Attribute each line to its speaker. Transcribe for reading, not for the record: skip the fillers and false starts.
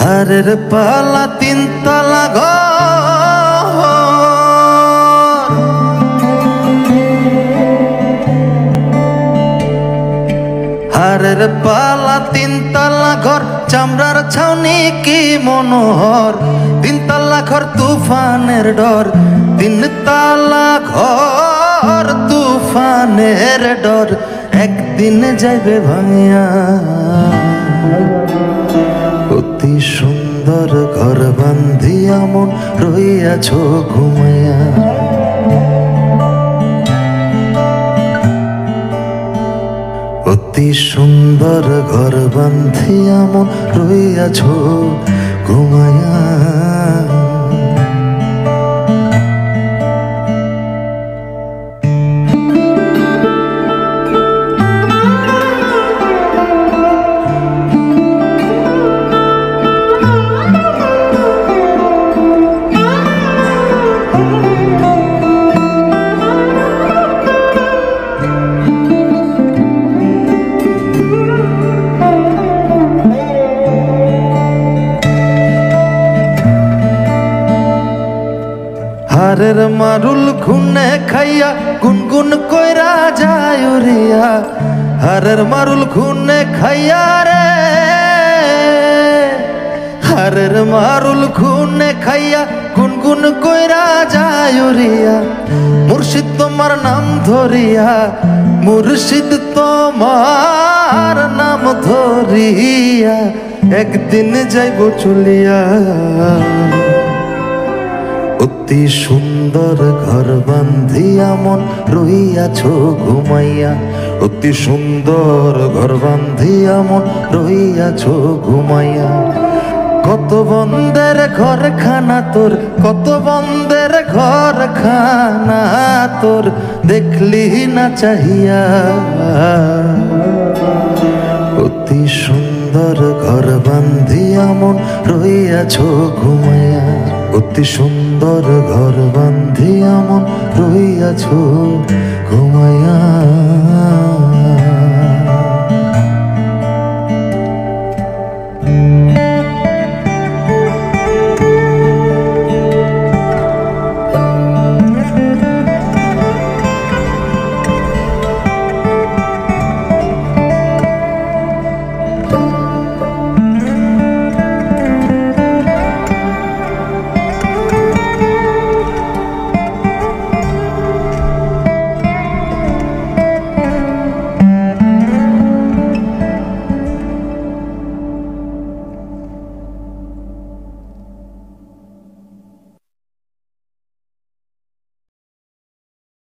Speaker 1: হারের পালা তিনতলা ঘর, হারের পালা তিনতলা ঘর, চামড়ার ছাউনি কি মনোহর। তিনতলা ঘর তুফানের ডর, তিনতলা ঘর তুফানের ডর, একদিন যাইবে ভাঙিয়া। অতি সুন্দর ঘর বান্ধিয়া মন রইয়াছ ঘুমাইয়া। অতি সুন্দর ঘর বান্ধিয়া মন রইয়াছ ঘুমাইয়া। হারের মারুল খুনে খাইয়া গুনগুন কইরা যায় উড়িয়া। হারের মারুল খুনে খাইয়া রে, হারের মারুল খুনে খাইয়া গুনগুন কইরা যায় উড়িয়া। মুর্শিদ তোমার নাম ধরিয়া, মুর্শিদ তোমার নাম ধরিয়া, একদিন যাইব চলিয়া। অতি সুন্দর ঘর বান্ধিয়া মন রইয়াছ ঘুমাইয়া। অতি সুন্দর ঘর বান্ধিয়া মন রইয়াছ ঘুমাইয়া। কত বন্দের ঘর খানা তোর, কত বন্দের ঘর খানা তোর, দেখলি না চাহিয়া। অতি সুন্দর ঘর বান্ধিয়া মন রইয়াছ ঘুমাইয়া। অতি সুন্দর ঘর বান্ধিয়া মন রইয়াছ ঘুমাইয়া।